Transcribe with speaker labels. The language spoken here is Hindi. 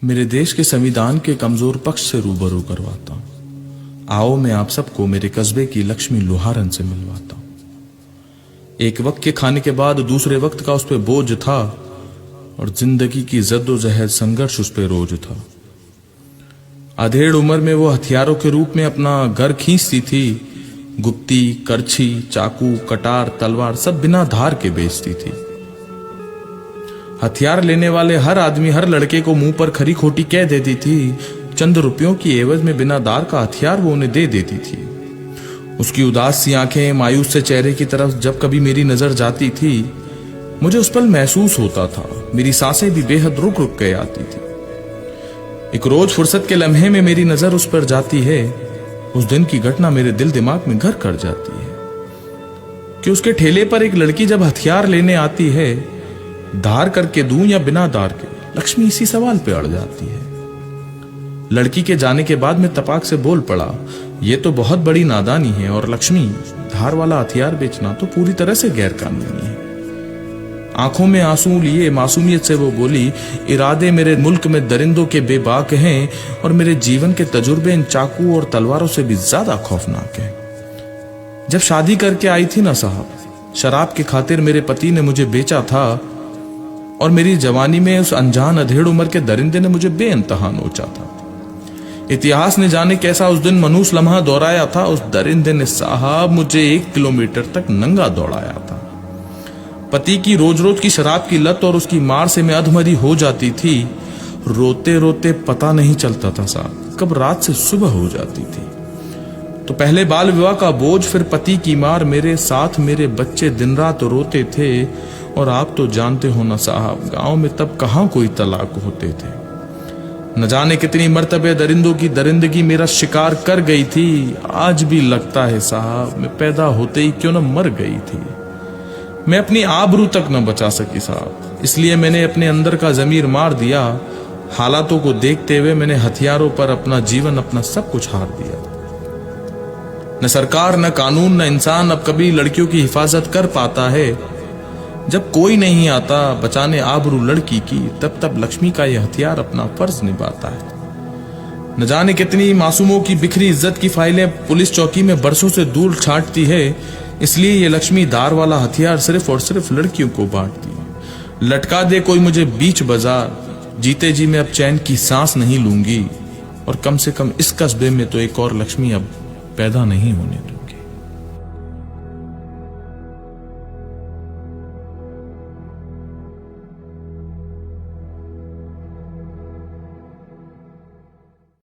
Speaker 1: मेरे देश के संविधान के कमजोर पक्ष से रूबरू करवाता हूं। आओ मैं आप सबको मेरे कस्बे की लक्ष्मी लोहारन से मिलवाता हूं। एक वक्त के खाने के बाद दूसरे वक्त का उस पर बोझ था और जिंदगी की जद्दोजहद संघर्ष उस पर रोज था। अधेड़ उम्र में वो हथियारों के रूप में अपना घर खींचती थी। गुप्ती, करछी, चाकू, कटार, तलवार सब बिना धार के बेचती थी। हथियार लेने वाले हर आदमी हर लड़के को मुंह पर खरी खोटी कह देती थी। चंद रुपयों की एवज में बिना दार का हथियार वो उन्हें दे देती थी। उसकी उदास सी आंखें मायूस से चेहरे की तरफ जब कभी मेरी नजर जाती थी, मुझे उस पल महसूस होता था मेरी सांसें भी बेहद रुक रुक के आती थी। एक रोज फुर्सत के लम्हे में मेरी नजर उस पर जाती है। उस दिन की घटना मेरे दिल दिमाग में घर कर जाती है कि उसके ठेले पर एक लड़की जब हथियार लेने आती है, धार करके दूं या बिना दार के, लक्ष्मी इसी सवाल पे अड़ जाती है। लड़की के जाने के बाद मैं तपाक से बोल पड़ा, ये तो बहुत बड़ी नादानी है और लक्ष्मी, धार वाला हथियार बेचना तो पूरी तरह से गैर कानूनी है। आंखों में आंसू लिए मासूमियत से वो बोली, इरादे मेरे मुल्क में दरिंदों के बेबाक हैं और मेरे जीवन के तजुर्बे इन चाकू और तलवारों से भी ज्यादा खौफनाक है। जब शादी करके आई थी ना साहब, शराब की खातिर मेरे पति ने मुझे बेचा था और मेरी जवानी में उस अनजान अधेड़ उम्र के दरिंदे ने मुझे बेइंतहा नोचा था। इतिहास ने जाने कैसा उस दिन मनूस लम्हा दोहराया था। उस दरिंदे ने साहब मुझे 1 किलोमीटर तक नंगा दौड़ाया था। पति की रोज रोज की शराब की लत और उसकी मार से मैं अधमरी हो जाती थी। रोते रोते पता नहीं चलता था साहब कब रात से सुबह हो जाती थी। तो पहले बाल विवाह का बोझ, फिर पति की मार, मेरे साथ मेरे बच्चे दिन रात रोते थे। और आप तो जानते हो ना साहब, गांव में तब कहां कोई तलाक होते थे। न जाने कितनी मर्तबे दरिंदों की दरिंदगी मेरा शिकार कर गई थी। आज भी लगता है साहब मैं पैदा होते ही क्यों न मर गई थी। मैं अपनी आबरू तक न बचा सकी साहब, इसलिए मैंने अपने अंदर का जमीर मार दिया। हालातों को देखते हुए मैंने हथियारों पर अपना जीवन, अपना सब कुछ हार दिया। न सरकार, न कानून, न इंसान अब कभी लड़कियों की हिफाजत कर पाता है। जब कोई नहीं आता बचाने आबरू लड़की की, तब तब लक्ष्मी का यह हथियार अपना फर्ज निभाता है। न जाने कितनी मासूमों की बिखरी इज्जत की फाइलें पुलिस चौकी में बरसों से दूर छांटती है। इसलिए ये लक्ष्मी दार वाला हथियार सिर्फ और सिर्फ लड़कियों को बांटती है। लटका दे कोई मुझे बीच बाजार, जीते जी मैं अब चैन की सांस नहीं लूंगी और कम से कम इस कस्बे में तो एक और लक्ष्मी अब पैदा नहीं होने दूंगी।